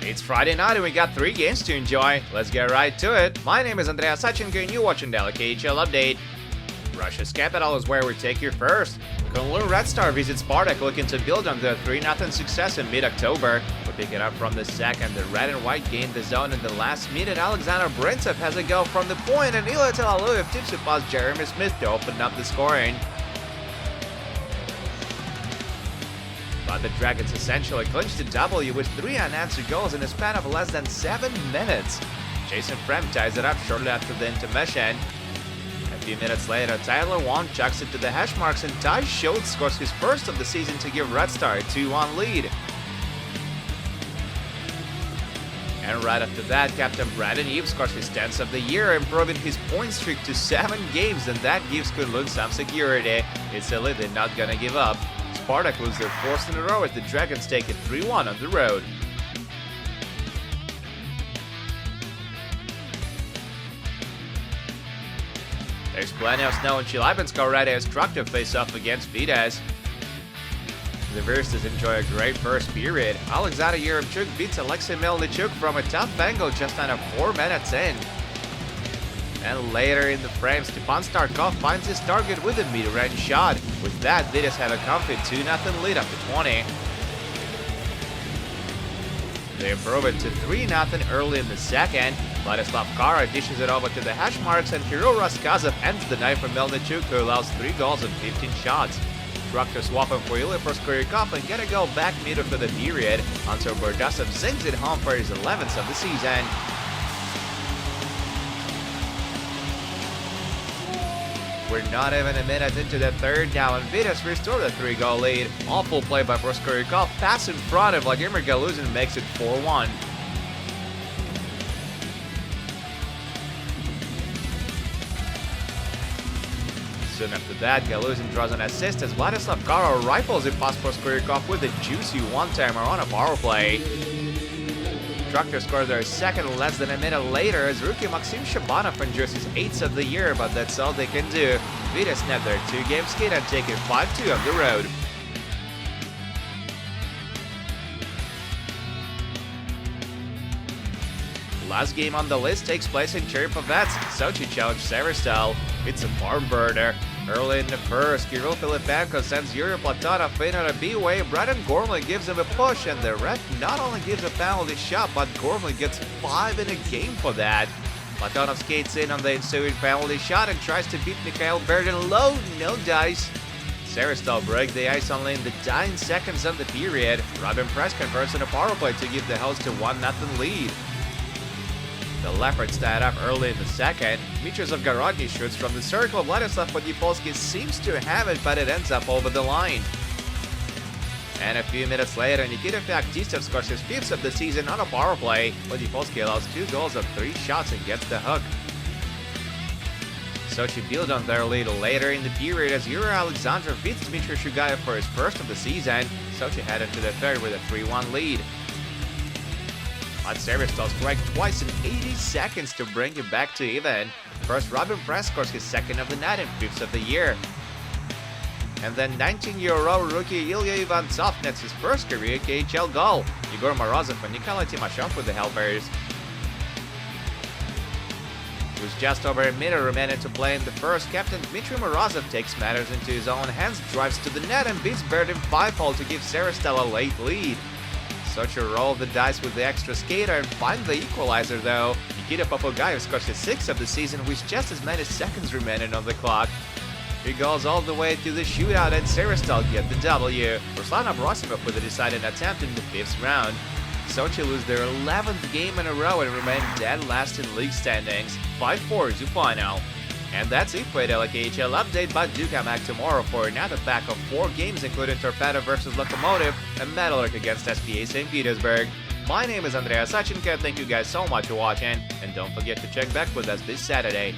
It's Friday night and we got 3 games to enjoy. Let's get right to it. My name is Andrea Sachenko and you're watching the KHL update. Russia's capital is where we take you first. Kunlun Red Star visits Spartak looking to build on their 3-0 success in mid-October. We pick it up from the second. The red and white gained the zone in the last minute. Alexander Brintsev has a go from the point and Ilya Telaluev tips it past Jeremy Smith to open up the scoring. But the Dragons essentially clinched the W with 3 unanswered goals in a span of less than 7 minutes. Jason Frem ties it up shortly after the intermission. A few minutes later, Tyler Wong chucks it to the hash marks and Ty Schultz scores his first of the season to give Red Star a 2-1 lead. And right after that, Captain Brandon Eve scores his 10th of the year, improving his point streak to 7 games, and that gives Kunlun some security. It's a lead they're not gonna give up. Spartak lose their 4th in a row as the Dragons take it 3-1 on the road. There's plenty of snow in Chelyabinsk already as Traktor face off against Vitesse. The Virstas enjoy a great first period. Alexander Yeremchuk beats Alexei Melnichuk from a tough angle just under 4 minutes in. And later in the frame, Stepan Starkov finds his target with a mid-range shot. With that, Vitesse have a comfy 2-0 lead after 20. They improve it to 3-0 early in the second. Vladislav Kara dishes it over to the hash marks and Kirill Raskazov ends the night for Melnichuk, who allows 3 goals and 15 shots. Traktor swapping for Ilya Proskorykov and get a goal back middle for the period until Bordasov zings it home for his 11th of the season. We're not even a minute into the third now, and Vitesse restore the 3-goal lead. Awful play by Proskorykov, pass in front of Vladimir Galuzin makes it 4-1. Soon after that, Galuzin draws an assist as Vladislav Kara rifles it past Proskorykov with a juicy one-timer on a power play. Traktor scores their second less than a minute later as rookie Maxim Shabanov endures his 8th of the year, but that's all they can do. Vitesse snap their 2-game skid and take it 5-2 on the road. Last game on the list takes place in Chernipovets. Sochi challenge Severstal. It's a barn burner. Early in the first, Kirill Filipenko sends Yuri Platonov in on a B-way. Braden Gormley gives him a push, and the ref not only gives a penalty shot, but Gormley gets 5 in a game for that. Platonov skates in on the ensuing penalty shot and tries to beat Mikhail Berdin low, no dice. Severstal break the ice only in the dying seconds of the period. Robin Press converts on a power play to give the host a 1-0 lead. The Leopards tied up early in the second. Mitrz Zavgorodny shoots from the circle. Vladislav Podnipolsky seems to have it, but it ends up over the line. And a few minutes later, Nikita Feoktistov scores his 5th of the season on a power play. Podnipolsky allows 2 goals and 3 shots and gets the hook. Sochi build on their lead later in the period as Yuri Alexandrov beats Dmitry Shugayev for his 1st of the season. Sochi headed to the third with a 3-1 lead. But Severstal strike twice in 80 seconds to bring it back to even. First, Robin Press scores his 2nd of the night and 5th of the year. And then 19-year-old rookie Ilya Ivantsov nets his first career KHL goal. Igor Morozov and Nikolai Timashov with the helpers. With just over a minute remaining to play in the first, Captain Dmitry Morozov takes matters into his own hands, drives to the net and beats Berdin 5-hole to give Severstal a late lead. Sochi roll the dice with the extra skater and find the equalizer though. Nikita Popogayev scores his 6th of the season with just as many seconds remaining on the clock. He goes all the way to the shootout and Severstal get the W. Ruslan Abrosimov with a deciding attempt in the 5th round. Sochi lose their 11th game in a row and remain dead last in league standings. 5-4 to final. And that's it for the KHL update, but do come back tomorrow for another pack of 4 games including Torpedo vs Lokomotiv and Metalurg against SPA St. Petersburg. My name is Andrea Sachenko, thank you guys so much for watching, and don't forget to check back with us this Saturday.